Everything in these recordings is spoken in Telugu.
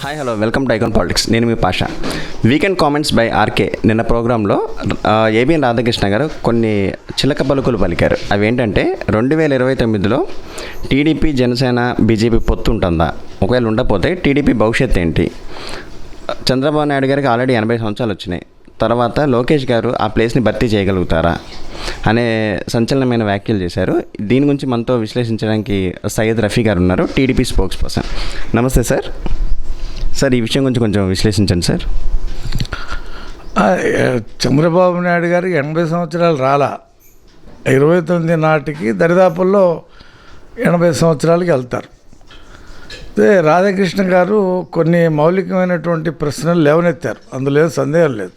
Hi hello welcome to Icon politics. నేను మీ Pasha. Weekend comments by RK నిన్న ప్రోగ్రాంలో ఏబిఎన్ రాధాకృష్ణ గారు కొన్ని చిలక పలుకులు పలికారు. అవి ఏంటంటే 2029లో టీడీపీ జనసేన బీజేపీ పొత్తు ఉంటుందా, ఒకవేళ ఉండకపోతే టీడీపీ భవిష్యత్తు ఏంటి, చంద్రబాబు నాయుడు గారికి ఆల్రెడీ 80 సంవత్సరాలు వచ్చినాయి, తర్వాత లోకేష్ గారు ఆ ప్లేస్ని భర్తీ చేయగలుగుతారా అనే సంచలనమైన వ్యాఖ్యలు చేశారు. దీని గురించి మనతో విశ్లేషించడానికి సయ్యద్ రఫీ గారు ఉన్నారు, టీడీపీ స్పోక్స్ పర్సన్. నమస్తే సార్. సార్, ఈ విషయం గురించి కొంచెం విశ్లేషించండి సార్. చంద్రబాబు నాయుడు గారికి 80 సంవత్సరాలు రాలా, 29 నాటికి దరిదాపుల్లో 80 సంవత్సరాలకి వెళ్తారు. అదే రాధాకృష్ణ గారు కొన్ని మౌలికమైనటువంటి ప్రశ్నలు లేవనెత్తారు, అందులో సందేహం లేదు.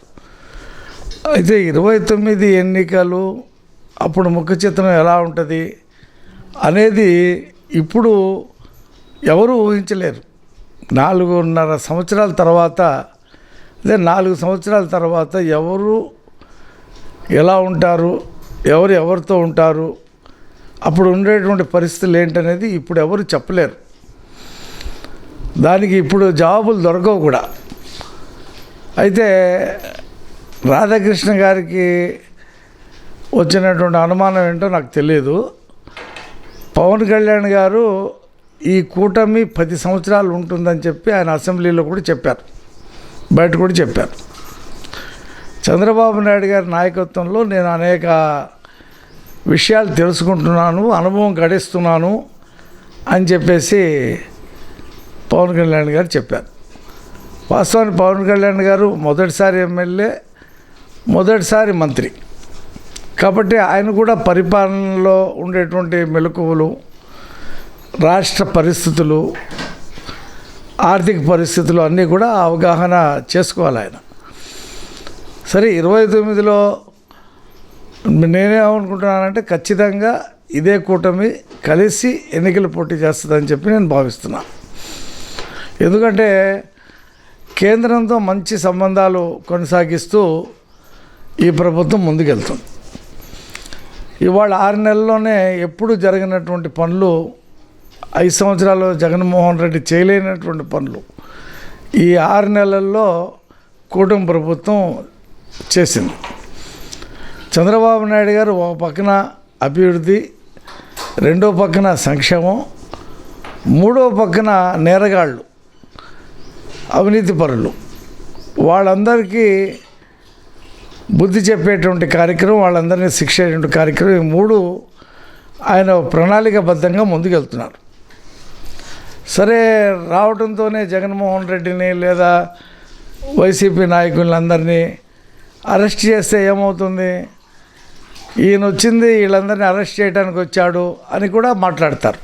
అయితే 29 ఎన్నికలు అప్పుడు ముఖ చిత్రం ఎలా ఉంటుంది అనేది ఇప్పుడు ఎవరు ఊహించలేరు. 4.5 సంవత్సరాల తర్వాత, అదే 4 సంవత్సరాల తర్వాత ఎవరు ఎలా ఉంటారు, ఎవరితో ఉంటారు, అప్పుడు ఉండేటువంటి పరిస్థితులు ఏంటనేది ఇప్పుడు ఎవరు చెప్పలేరు. దానికి ఇప్పుడు జవాబులు దొరకవు కూడా. అయితే రాధాకృష్ణ గారికి వచ్చినటువంటి అనుమానం ఏంటో నాకు తెలియదు. పవన్ కళ్యాణ్ గారు ఈ కూటమి 10 సంవత్సరాలు ఉంటుందని చెప్పి ఆయన అసెంబ్లీలో కూడా చెప్పారు, బయట కూడా చెప్పారు. చంద్రబాబు నాయుడు గారి నాయకత్వంలో నేను అనేక విషయాలు తెలుసుకుంటున్నాను, అనుభవం గడిస్తున్నాను అని చెప్పేసి పవన్ కళ్యాణ్ గారు చెప్పారు. వాస్తవానికి పవన్ కళ్యాణ్ గారు మొదటిసారి ఎమ్మెల్యే, మొదటిసారి మంత్రి కాబట్టి ఆయన కూడా పరిపాలనలో ఉండేటువంటి మెలకువలు, రాష్ట్ర పరిస్థితులు, ఆర్థిక పరిస్థితులు అన్నీ కూడా అవగాహన చేసుకోవాలి ఆయన. సరే, 29లో నేనేమనుకుంటున్నానంటే ఖచ్చితంగా ఇదే కూటమి కలిసి ఎన్నికలు పోటీ చేస్తుందని చెప్పి నేను భావిస్తున్నాను. ఎందుకంటే కేంద్రంతో మంచి సంబంధాలు కొనసాగిస్తూ ఈ ప్రభుత్వం ముందుకెళ్తుంది. ఇవాళ 6 నెలల్లోనే ఎప్పుడు జరిగినటువంటి పనులు, 5 సంవత్సరాలు జగన్మోహన్ రెడ్డి చేయలేనటువంటి పనులు ఈ 6 నెలల్లో కూటమి ప్రభుత్వం చేసింది. చంద్రబాబు నాయుడు గారు ఒక పక్కన అభివృద్ధి, రెండో పక్కన సంక్షేమం, మూడో పక్కన నేరగాళ్ళు, అవినీతి పరులు, వాళ్ళందరికీ బుద్ధి చెప్పేటువంటి కార్యక్రమం, వాళ్ళందరినీ శిక్షేటువంటి కార్యక్రమం, ఈ 3 ఆయన ప్రణాళికాబద్ధంగా ముందుకెళ్తున్నారు. సరే, రావడంతోనే జగన్మోహన్ రెడ్డిని లేదా వైసీపీ నాయకులందరినీ అరెస్ట్ చేస్తే ఏమవుతుంది, ఈయన వచ్చింది వీళ్ళందరినీ అరెస్ట్ చేయడానికి వచ్చాడు అని కూడా మాట్లాడతారు.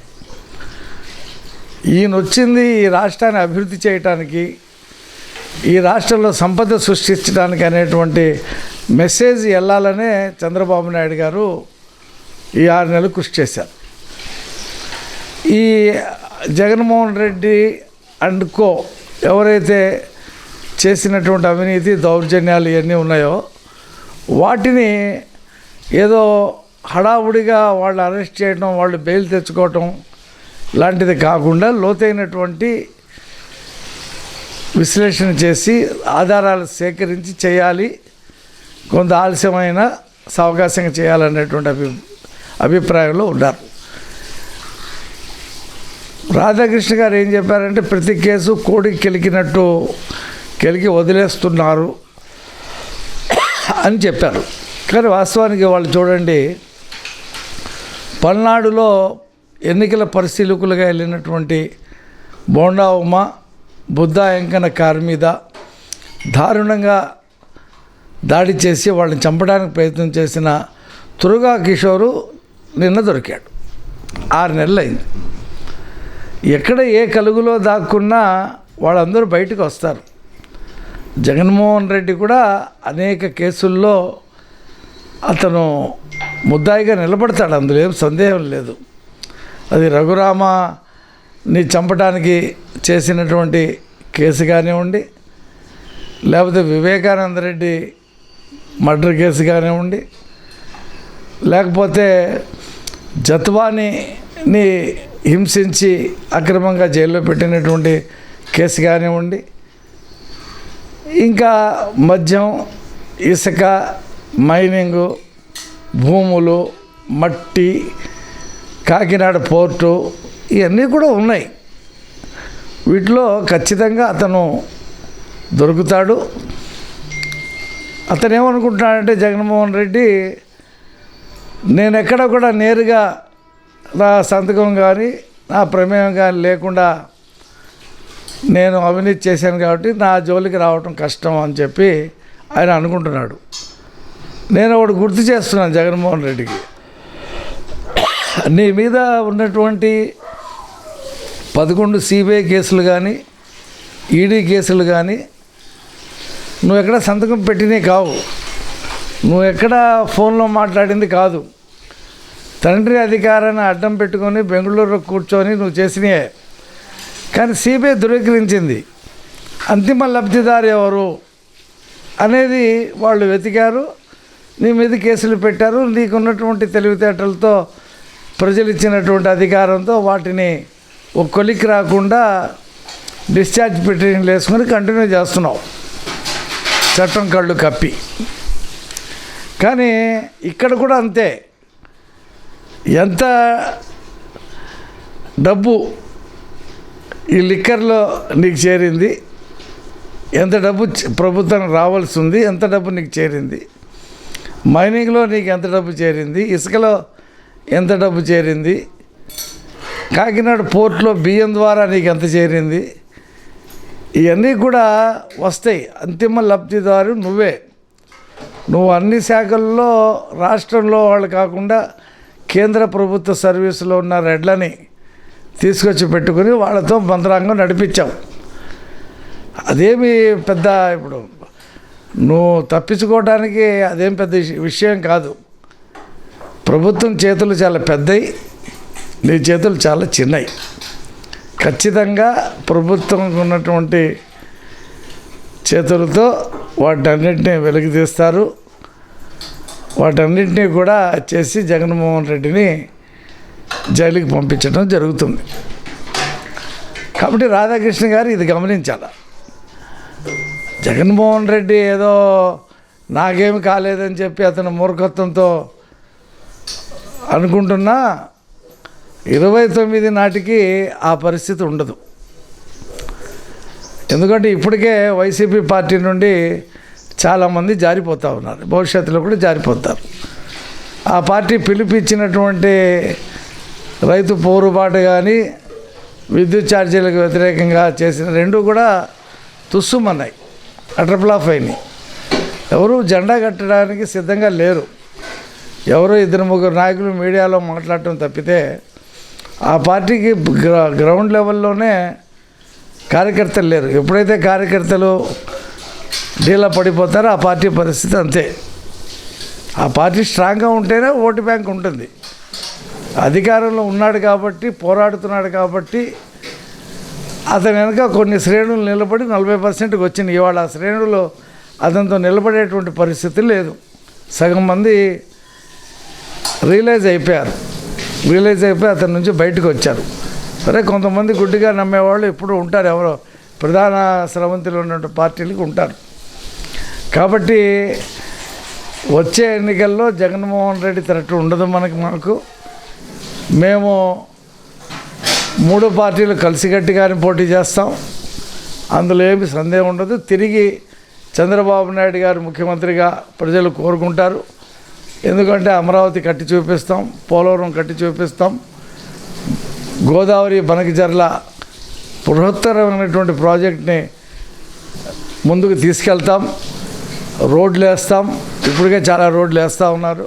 ఈయన వచ్చింది ఈ రాష్ట్రాన్ని అభివృద్ధి చేయటానికి, ఈ రాష్ట్రంలో సంపద సృష్టించడానికి అనేటువంటి మెసేజ్ వెళ్ళాలనే చంద్రబాబు నాయుడు గారు ఈ 6 నెలలు కృషి చేశారు. ఈ జగన్మోహన్ రెడ్డి అండ్ కో ఎవరైతే చేసినటువంటి అవినీతి, దౌర్జన్యాలు ఇవన్నీ ఉన్నాయో వాటిని ఏదో హడావుడిగా వాళ్ళు అరెస్ట్ చేయడం, వాళ్ళు బెయిల్ తెచ్చుకోవటం లాంటిది కాకుండా లోతైనటువంటి విశ్లేషణ చేసి ఆధారాలు సేకరించి చేయాలి, కొంత ఆలస్యమైన సావకాశంగా చేయాలనేటువంటి అభిప్రాయంలో ఉన్నారు. రాధాకృష్ణ గారు ఏం చెప్పారంటే ప్రతి కేసు కోడికి కెలికినట్టు కెలికి వదిలేస్తున్నారు అని చెప్పారు. కానీ వాస్తవానికి వాళ్ళు చూడండి, పల్నాడులో ఎన్నికల పరిశీలకులుగా వెళ్ళినటువంటి బోండా ఉమ, బుద్ధా వెంకన్న కారు మీద దారుణంగా దాడి చేసి వాళ్ళని చంపడానికి ప్రయత్నం చేసిన తురుగా కిషోరు నిన్న దొరికాడు. 6 నెలలు అయింది. ఎక్కడ ఏ కలుగులో దాక్కున్నా వాళ్ళందరూ బయటకు వస్తారు. జగన్మోహన్ రెడ్డి కూడా అనేక కేసుల్లో అతను ముద్దాయిగా నిలబడతాడు, అందులో ఏం సందేహం లేదు. అది రఘురామని చంపడానికి చేసినటువంటి కేసు కానివ్వండి, లేకపోతే వివేకానంద రెడ్డి మర్డర్ కేసు కానివ్వండి, లేకపోతే జత్వాని హింసించి అక్రమంగా జైల్లో పెట్టినటువంటి కేసు కానివ్వండి, ఇంకా మద్యం, ఇసుక, మైనింగు, భూములు, మట్టి, కాకినాడ పోర్టు, ఇవన్నీ కూడా ఉన్నాయి. వీటిలో ఖచ్చితంగా అతను దొరుకుతాడు. అతను ఏమనుకుంటున్నాడంటే జగన్మోహన్ రెడ్డి, నేను ఎక్కడ కూడా నేరుగా నా సంతకం కానీ నా ప్రమేయం కానీ లేకుండా నేను అవినీతి చేశాను కాబట్టి నా జోలికి రావటం కష్టం అని చెప్పి ఆయన అనుకుంటున్నాడు. నేను ఒకటి గుర్తు చేస్తున్నాను జగన్మోహన్ రెడ్డికి, నీ మీద ఉన్నటువంటి 11 సిబిఐ కేసులు కానీ ఈడీ కేసులు కానీ నువ్వు ఎక్కడ సంతకం పెట్టినవి కావు, నువ్వు ఎక్కడ ఫోన్లో మాట్లాడింది కాదు, తండ్రి అధికారాన్ని అడ్డం పెట్టుకొని బెంగళూరులో కూర్చొని నువ్వు చేసినవే. కానీ సిబిఐ ధృవీకరించింది. అంతిమ లబ్ధిదారు ఎవరు అనేది వాళ్ళు వెతికారు, నీ మీద కేసులు పెట్టారు. నీకున్నటువంటి తెలివితేటలతో, ప్రజలు ఇచ్చినటువంటి అధికారంతో వాటిని ఒక కొలిక్కి రాకుండా డిశ్చార్జ్ పిటిషన్లు వేసుకొని కంటిన్యూ చేస్తున్నావు, చట్టం కళ్ళు కప్పి. కానీ ఇక్కడ కూడా అంతే, ఎంత డబ్బు ఈ లిక్కర్లో నీకు చేరింది, ఎంత డబ్బు ప్రభుత్వానికి రావాల్సి ఉంది, ఎంత డబ్బు నీకు చేరింది, మైనింగ్లో నీకు ఎంత డబ్బు చేరింది, ఇసుకలో ఎంత డబ్బు చేరింది, కాకినాడ పోర్టులో బియ్యం ద్వారా నీకు ఎంత చేరింది, ఇవన్నీ కూడా వస్తాయి. అంతిమ లబ్ధిదారు నువ్వే. నువ్వు అన్ని శాఖల్లో రాష్ట్రంలో వాళ్ళు కాకుండా కేంద్ర ప్రభుత్వ సర్వీసులో ఉన్న రెడ్లని తీసుకొచ్చి పెట్టుకుని వాళ్ళతో మంత్రాంగం నడిపించావు. అదేమి పెద్ద, ఇప్పుడు నువ్వు తప్పించుకోవడానికి అదేం పెద్ద విషయం కాదు. ప్రభుత్వం చేతులు చాలా పెద్దవి, నీ చేతులు చాలా చిన్నవి. ఖచ్చితంగా ప్రభుత్వం ఉన్నటువంటి చేతులతో వాటన్నింటినీ వెలికి తీస్తారు. వాటన్నింటినీ కూడా చేసి జగన్మోహన్ రెడ్డిని జైలుకి పంపించడం జరుగుతుంది. కాబట్టి రాధాకృష్ణ గారు ఇది గమనించాలి. జగన్మోహన్ రెడ్డి ఏదో నాకేమి కాలేదని చెప్పి అతను మూర్ఖత్వంతో అనుకుంటున్నా 29 నాటికి ఆ పరిస్థితి ఉండదు. ఎందుకంటే ఇప్పటికే వైసీపీ పార్టీ నుండి చాలామంది జారిపోతూ ఉన్నారు, భవిష్యత్తులో కూడా జారిపోతారు. ఆ పార్టీ పిలిపించినటువంటి రైతు పోరుబాటు కానీ విద్యుత్ ఛార్జీలకు వ్యతిరేకంగా చేసిన రెండు కూడా తుస్సుమన్నాయి, అటర్ఫ్లాప్ అయినాయి. ఎవరు జెండా కట్టడానికి సిద్ధంగా లేరు. ఎవరో 2-3 నాయకులు మీడియాలో మాట్లాడటం తప్పితే ఆ పార్టీకి గ్రౌండ్ లెవెల్లోనే కార్యకర్తలు లేరు. ఎప్పుడైతే కార్యకర్తలు డీలా పడిపోతారో ఆ పార్టీ పరిస్థితి అంతే. ఆ పార్టీ స్ట్రాంగ్గా ఉంటేనే ఓటు బ్యాంక్ ఉంటుంది. అధికారంలో ఉన్నాడు కాబట్టి, పోరాడుతున్నాడు కాబట్టి అతని వెనక కొన్ని శ్రేణులు నిలబడి 40%కి వచ్చింది. ఇవాళ ఆ శ్రేణులు అతనితో నిలబడేటువంటి పరిస్థితి లేదు. సగం మంది రియలైజ్ అయిపోయి అతని నుంచి బయటకు వచ్చారు. సరే, కొంతమంది గుడ్డిగా నమ్మేవాళ్ళు ఎప్పుడు ఉంటారు, ఎవరో ప్రధాన స్రవంతిలో ఉన్న పార్టీలకు ఉంటారు. కాబట్టి వచ్చే ఎన్నికల్లో జగన్మోహన్ రెడ్డి తరట్టు ఉండదు మాకు. మేము 3 పార్టీలు కలిసికట్టుగానే పోటీ చేస్తాం, అందులో ఏమి సందేహం ఉండదు. తిరిగి చంద్రబాబు నాయుడు గారు ముఖ్యమంత్రిగా ప్రజలు కోరుకుంటారు. ఎందుకంటే అమరావతి కట్టి చూపిస్తాం, పోలవరం కట్టి చూపిస్తాం, గోదావరి బనకచర్ల బృహత్తరమైనటువంటి ప్రాజెక్ట్ని ముందుకు తీసుకెళ్తాం, రోడ్లు వేస్తాం. ఇప్పటికే చాలా రోడ్లు వేస్తూ ఉన్నారు.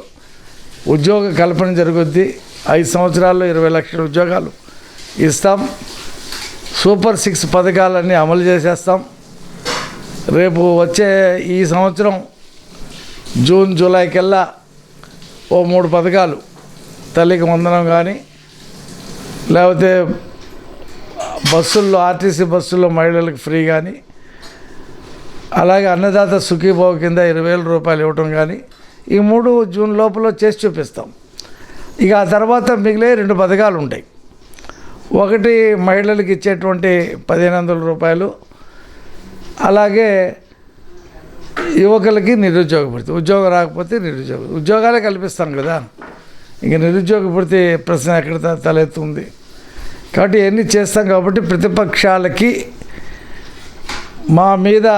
ఉద్యోగ కల్పన జరుగుద్ది. 5 సంవత్సరాల్లో 20 లక్షల ఉద్యోగాలు ఇస్తాం. సూపర్ 6 పథకాలన్నీ అమలు చేసేస్తాం. రేపు వచ్చే ఈ సంవత్సరం జూన్ జూలై కల్లా ఓ 3 పథకాలు, తల్లికి వందనం కానీ, లేకపోతే బస్సుల్లో ఆర్టీసీ బస్సుల్లో మహిళలకు ఫ్రీ కానీ, అలాగే అన్నదాత సుఖీభావ కింద 20,000 రూపాయలు ఇవ్వటం కానీ, ఈ 3 జూన్ లోపల చేసి చూపిస్తాం. ఇక ఆ తర్వాత మిగిలే 2 పథకాలు ఉంటాయి. ఒకటి మహిళలకు ఇచ్చేటువంటి 1500 రూపాయలు, అలాగే యువకులకి నిరుద్యోగ భృతి, ఉద్యోగం రాకపోతే ఉద్యోగాలే కల్పిస్తాను కదా, ఇంక నిరుద్యోగ భృతి ప్రశ్న ఎక్కడ తలెత్తుంది. కాబట్టి ఇవన్నీ చేస్తాం. కాబట్టి ప్రతిపక్షాలకి మా మీద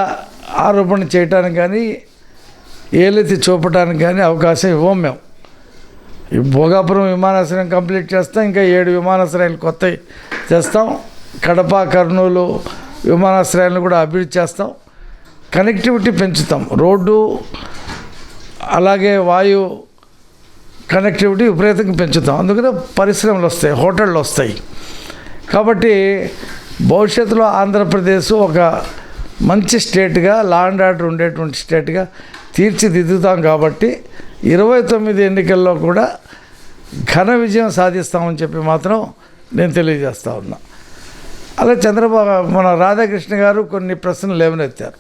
ఆరోపణ చేయటానికి కానీ ఏలెత్తి చూపడానికి కానీ అవకాశం ఇవ్వం. మేము ఈ భోగాపురం విమానాశ్రయం కంప్లీట్ చేస్తాం, ఇంకా 7 విమానాశ్రయాలు కొత్తవి చేస్తాం, కడప కర్నూలు విమానాశ్రయాలను కూడా అభివృద్ధి చేస్తాం, కనెక్టివిటీ పెంచుతాం, రోడ్డు అలాగే వాయు కనెక్టివిటీ విపరీతంగా పెంచుతాం. అందుకనే పరిశ్రమలు వస్తాయి, హోటళ్ళు వస్తాయి. కాబట్టి భవిష్యత్తులో ఆంధ్రప్రదేశ్ ఒక మంచి స్టేట్గా, లా అండ్ ఆర్డర్ ఉండేటువంటి స్టేట్గా తీర్చిదిద్దుతాం. కాబట్టి 29 ఎన్నికల్లో కూడా ఘన విజయం సాధిస్తామని చెప్పి మాత్రం నేను తెలియజేస్తా ఉన్నా. అలా చంద్రబాబు మన రాధాకృష్ణ గారు కొన్ని ప్రశ్నలు లేవనెత్తారు.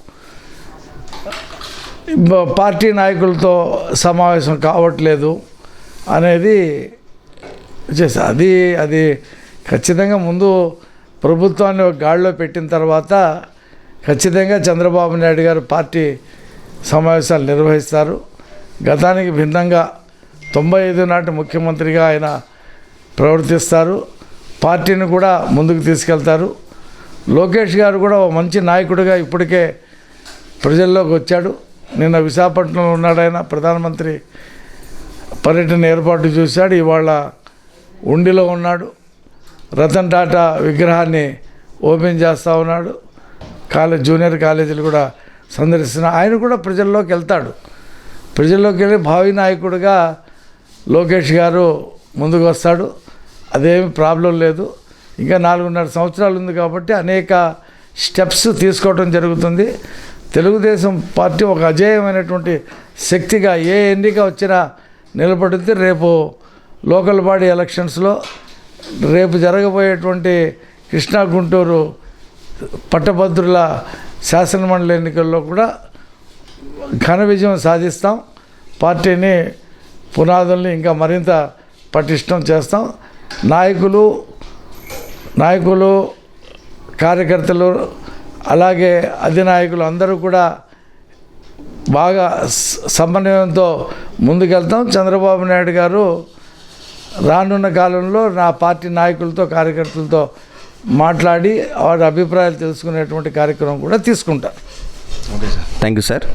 పార్టీ నాయకులతో సమావేశం కావట్లేదు అనేది చేశారు. అది ఖచ్చితంగా ముందు ప్రభుత్వాన్ని ఒక గాడిలో పెట్టిన తర్వాత ఖచ్చితంగా చంద్రబాబు నాయుడు గారు పార్టీ సమావేశాలు నిర్వహిస్తారు. గతానికి భిన్నంగా 95 నాటి ముఖ్యమంత్రిగా ఆయన ప్రవర్తిస్తారు. పార్టీని కూడా ముందుకు తీసుకెళ్తారు. లోకేష్ గారు కూడా ఒక మంచి నాయకుడిగా ఇప్పటికే ప్రజల్లోకి వచ్చాడు. నిన్న విశాఖపట్నంలో ఉన్నాడు. ఆయన ప్రధానమంత్రి పర్యటన ఏర్పాటు చూశాడు. ఇవాళ ఉండిలో ఉన్నాడు. రతన్ టాటా విగ్రహాన్ని ఓపెన్ చేస్తూ ఉన్నాడు. జూనియర్ కాలేజీలు కూడా సందర్శిస్తున్నా. ఆయన కూడా ప్రజల్లోకి వెళ్తాడు. ప్రజల్లోకి వెళ్ళి భావి నాయకుడిగా లోకేష్ గారు ముందుకు వస్తాడు. అదేమి ప్రాబ్లం లేదు. ఇంకా 4.5 సంవత్సరాలు ఉంది కాబట్టి అనేక స్టెప్స్ తీసుకోవడం జరుగుతుంది. తెలుగుదేశం పార్టీ ఒక అజేయమైనటువంటి శక్తిగా ఏ ఎన్నిక వచ్చినా నిలబడుతుంది. రేపు లోకల్ బాడీ ఎలక్షన్స్లో, రేపు జరగబోయేటువంటి కృష్ణా గుంటూరు పట్టభద్రుల శాసనమండలి ఎన్నికల్లో కూడా ఘన విజయం సాధిస్తాం. పార్టీని పునాదుల్ని ఇంకా మరింత పటిష్టం చేస్తాం. నాయకులు కార్యకర్తలు అలాగే అధినాయకులు అందరూ కూడా బాగా సమన్వయంతో ముందుకెళ్తాం. చంద్రబాబు నాయుడు గారు రానున్న కాలంలో నా పార్టీ నాయకులతో కార్యకర్తలతో మాట్లాడి వారి అభిప్రాయాలు తెలుసుకునేటువంటి కార్యక్రమం కూడా తీసుకుంటారు. Okay sir, thank you sir.